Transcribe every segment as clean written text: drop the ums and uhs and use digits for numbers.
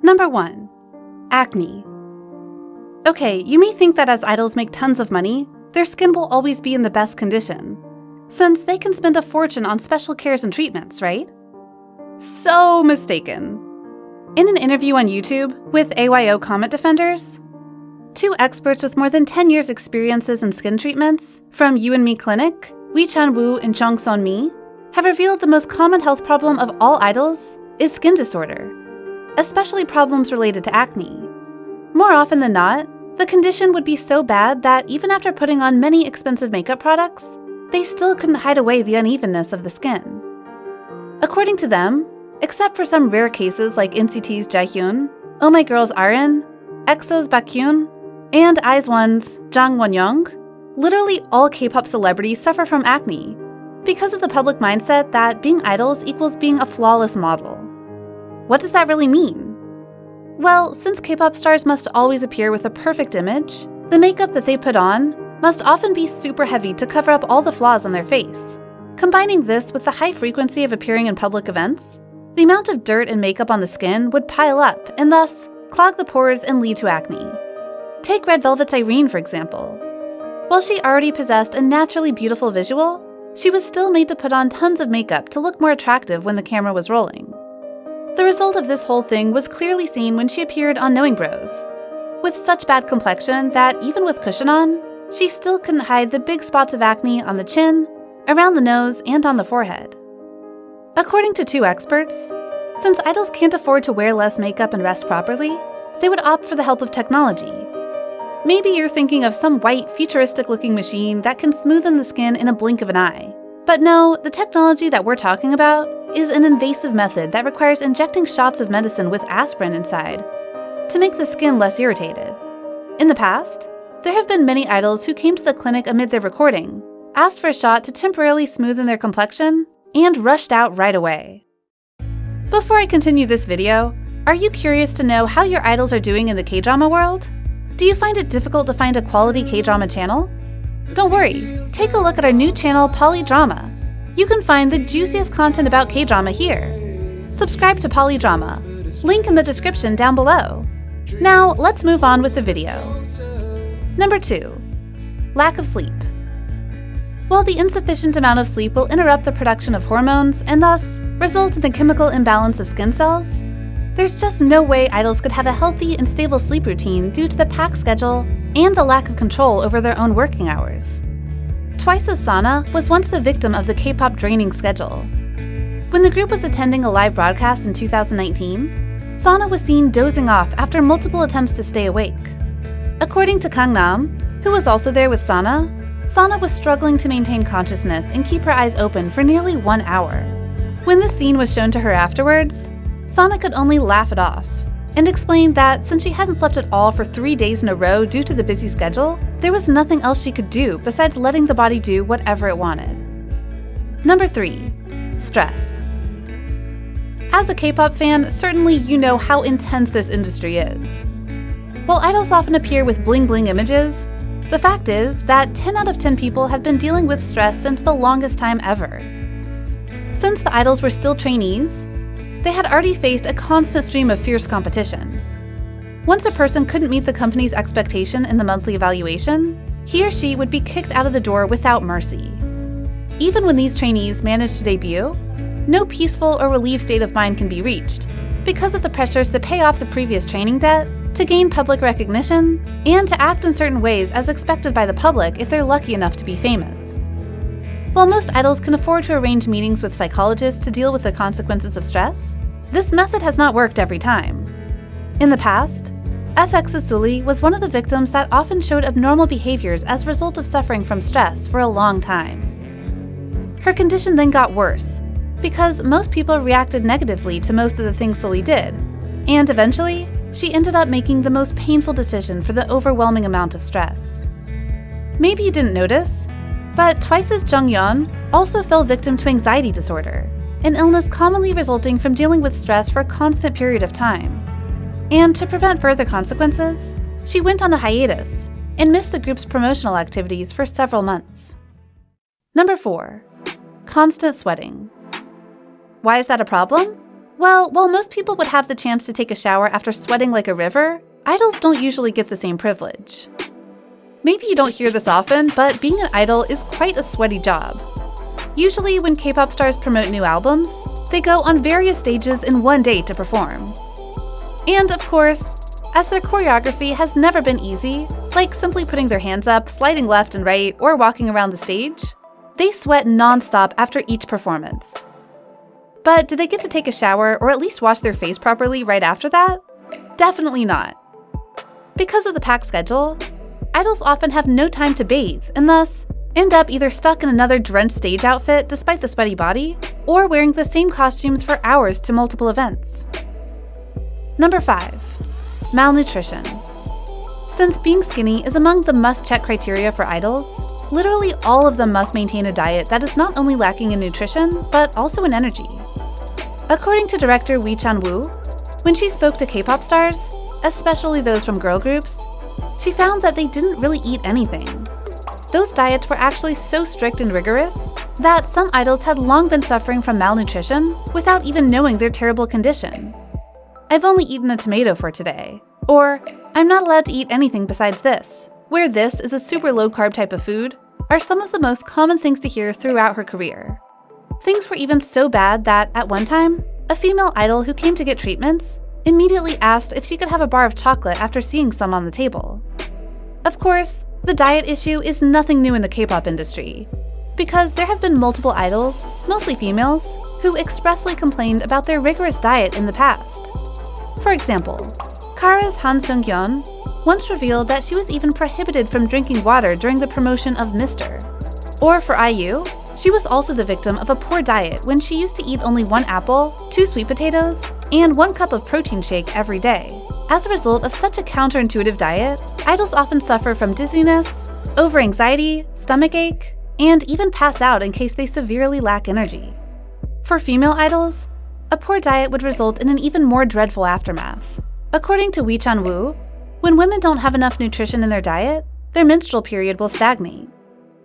Number 1. Acne. Okay, you may think that as idols make tons of money, their skin will always be in the best condition, since they can spend a fortune on special cares and treatments, right? So mistaken. In an interview on YouTube with AYO Comment Defenders, 2 experts with more than 10 years' experiences in skin treatments from You and Me Clinic, Wee Chan Woo and Jong Son Mi, have revealed the most common health problem of all idols is skin disorder, especially problems related to acne. More often than not, the condition would be so bad that even after putting on many expensive makeup products, they still couldn't hide away the unevenness of the skin. According to them, except for some rare cases like NCT's Jaehyun, Oh My Girl's Arin, EXO's Baekhyun, and IZ*ONE's Jang Won-young, literally all K-pop celebrities suffer from acne because of the public mindset that being idols equals being a flawless model. What does that really mean? Well, since K-pop stars must always appear with a perfect image, the makeup that they put on must often be super heavy to cover up all the flaws on their face. Combining this with the high frequency of appearing in public events, the amount of dirt and makeup on the skin would pile up and thus clog the pores and lead to acne. Take Red Velvet's Irene, for example. While she already possessed a naturally beautiful visual, she was still made to put on tons of makeup to look more attractive when the camera was rolling. The result of this whole thing was clearly seen when she appeared on Knowing Bros, with such bad complexion that even with cushion on, she still couldn't hide the big spots of acne on the chin, around the nose, and on the forehead. According to 2 experts, since idols can't afford to wear less makeup and rest properly, they would opt for the help of technology. Maybe you're thinking of some white, futuristic-looking machine that can smoothen the skin in a blink of an eye. But no, the technology that we're talking about is an invasive method that requires injecting shots of medicine with aspirin inside to make the skin less irritated. In the past, there have been many idols who came to the clinic amid their recording, asked for a shot to temporarily smoothen their complexion, and rushed out right away. Before I continue this video, are you curious to know how your idols are doing in the K-drama world? Do you find it difficult to find a quality K-drama channel? Don't worry, take a look at our new channel, Polydrama. You can find the juiciest content about K-drama here. Subscribe to Polydrama, link in the description down below. Now, let's move on with the video. Number 2. Lack of sleep. While the insufficient amount of sleep will interrupt the production of hormones and thus result in the chemical imbalance of skin cells, there's just no way idols could have a healthy and stable sleep routine due to the packed schedule and the lack of control over their own working hours. Twice's Sana was once the victim of the K-pop draining schedule. When the group was attending a live broadcast in 2019, Sana was seen dozing off after multiple attempts to stay awake. According to Gangnam, who was also there with Sana, Sana was struggling to maintain consciousness and keep her eyes open for nearly 1 hour. When this scene was shown to her afterwards, Sana could only laugh it off and explained that since she hadn't slept at all for 3 days in a row due to the busy schedule, there was nothing else she could do besides letting the body do whatever it wanted. Number 3. Stress. As a K-pop fan, certainly you know how intense this industry is. While idols often appear with bling-bling images, the fact is that 10 out of 10 people have been dealing with stress since the longest time ever. Since the idols were still trainees, they had already faced a constant stream of fierce competition. Once a person couldn't meet the company's expectation in the monthly evaluation, he or she would be kicked out of the door without mercy. Even when these trainees managed to debut, no peaceful or relieved state of mind can be reached because of the pressures to pay off the previous training debt, to gain public recognition, and to act in certain ways as expected by the public if they're lucky enough to be famous. While most idols can afford to arrange meetings with psychologists to deal with the consequences of stress, this method has not worked every time. In the past, FX's Sully was one of the victims that often showed abnormal behaviors as a result of suffering from stress for a long time. Her condition then got worse, because most people reacted negatively to most of the things Sully did, and eventually, she ended up making the most painful decision for the overwhelming amount of stress. Maybe you didn't notice, but Twice's Jungyeon also fell victim to anxiety disorder, an illness commonly resulting from dealing with stress for a constant period of time. And to prevent further consequences, she went on a hiatus and missed the group's promotional activities for several months. Number 4. Constant sweating. Why is that a problem? Well, while most people would have the chance to take a shower after sweating like a river, idols don't usually get the same privilege. Maybe you don't hear this often, but being an idol is quite a sweaty job. Usually when K-pop stars promote new albums, they go on various stages in one day to perform. And of course, as their choreography has never been easy, like simply putting their hands up, sliding left and right, or walking around the stage, they sweat non-stop after each performance. But do they get to take a shower or at least wash their face properly right after that? Definitely not. Because of the packed schedule, idols often have no time to bathe and thus end up either stuck in another drenched stage outfit despite the sweaty body, or wearing the same costumes for hours to multiple events. Number 5. Malnutrition. Since being skinny is among the must-check criteria for idols, literally all of them must maintain a diet that is not only lacking in nutrition, but also in energy. According to director Wee Chan-woo, when she spoke to K-pop stars, especially those from girl groups, she found that they didn't really eat anything. Those diets were actually so strict and rigorous that some idols had long been suffering from malnutrition without even knowing their terrible condition. "I've only eaten a tomato for today," or "I'm not allowed to eat anything besides this," where this is a super low-carb type of food, are some of the most common things to hear throughout her career. Things were even so bad that, at one time, a female idol who came to get treatments immediately asked if she could have a bar of chocolate after seeing some on the table. Of course, the diet issue is nothing new in the K-pop industry, because there have been multiple idols, mostly females, who expressly complained about their rigorous diet in the past. For example, Kara's Han Sung-hyun once revealed that she was even prohibited from drinking water during the promotion of Mr. Or for IU, she was also the victim of a poor diet when she used to eat only 1 apple, 2 sweet potatoes, and 1 cup of protein shake every day. As a result of such a counterintuitive diet, idols often suffer from dizziness, over-anxiety, stomachache, and even pass out in case they severely lack energy. For female idols, a poor diet would result in an even more dreadful aftermath. According to Wee Chan-woo, when women don't have enough nutrition in their diet, their menstrual period will stagnate.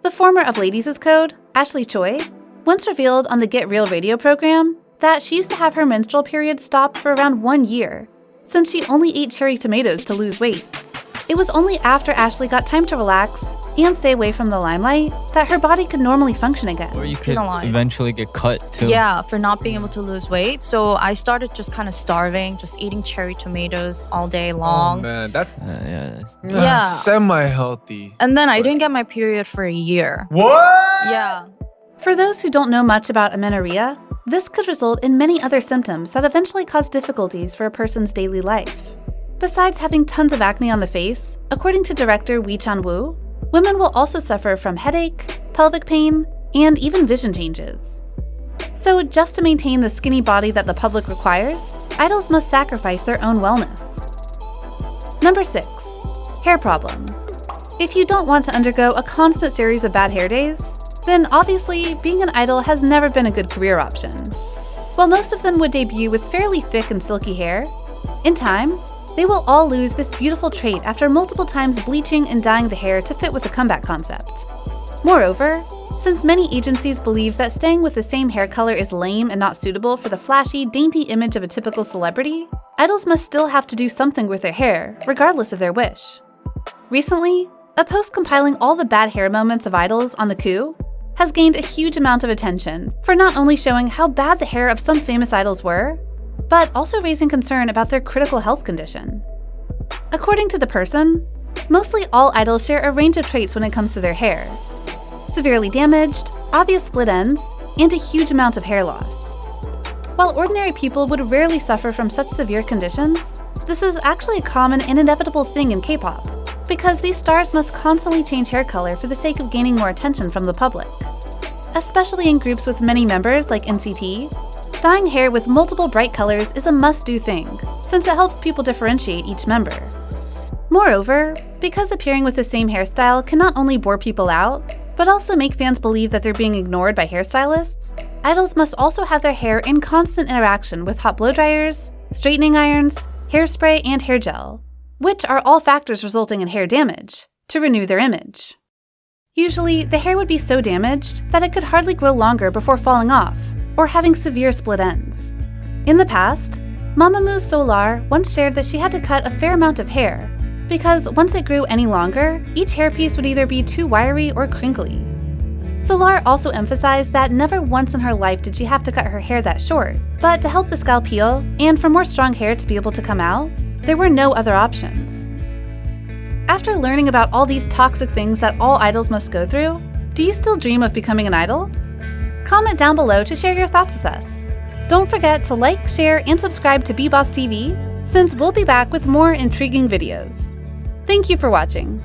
The former of Ladies' Code, Ashley Choi, once revealed on the Get Real radio program that she used to have her menstrual period stopped for around 1 year, since she only ate cherry tomatoes to lose weight. It was only after Ashley got time to relax and stay away from the limelight that her body could normally function again. Or you could eventually get cut too. Yeah, for not being able to lose weight. So I started just kind of starving, just eating cherry tomatoes all day long. Oh man, that's Yeah. semi-healthy. And then I didn't get my period for a year. What? Yeah. For those who don't know much about amenorrhea, this could result in many other symptoms that eventually cause difficulties for a person's daily life. Besides having tons of acne on the face, according to director Wee Chan-woo, women will also suffer from headache, pelvic pain, and even vision changes. So just to maintain the skinny body that the public requires, idols must sacrifice their own wellness. Number 6. Hair problem. If you don't want to undergo a constant series of bad hair days, then obviously being an idol has never been a good career option. While most of them would debut with fairly thick and silky hair, in time, they will all lose this beautiful trait after multiple times bleaching and dyeing the hair to fit with the comeback concept. Moreover, since many agencies believe that staying with the same hair color is lame and not suitable for the flashy, dainty image of a typical celebrity, idols must still have to do something with their hair, regardless of their wish. Recently, a post compiling all the bad hair moments of idols on the coup has gained a huge amount of attention for not only showing how bad the hair of some famous idols were, but also raising concern about their critical health condition. According to the person, mostly all idols share a range of traits when it comes to their hair: severely damaged, obvious split ends, and a huge amount of hair loss. While ordinary people would rarely suffer from such severe conditions, this is actually a common and inevitable thing in K-pop, because these stars must constantly change hair color for the sake of gaining more attention from the public. Especially in groups with many members like NCT, dyeing hair with multiple bright colors is a must-do thing, since it helps people differentiate each member. Moreover, because appearing with the same hairstyle can not only bore people out, but also make fans believe that they're being ignored by hairstylists, idols must also have their hair in constant interaction with hot blow dryers, straightening irons, hairspray, and hair gel, which are all factors resulting in hair damage, to renew their image. Usually, the hair would be so damaged that it could hardly grow longer before falling off, or having severe split ends. In the past, Mamamoo Solar once shared that she had to cut a fair amount of hair because once it grew any longer, each hairpiece would either be too wiry or crinkly. Solar also emphasized that never once in her life did she have to cut her hair that short, but to help the scalp heal and for more strong hair to be able to come out, there were no other options. After learning about all these toxic things that all idols must go through, do you still dream of becoming an idol? Comment down below to share your thoughts with us. Don't forget to like, share, and subscribe to BeBoss TV, since we'll be back with more intriguing videos. Thank you for watching.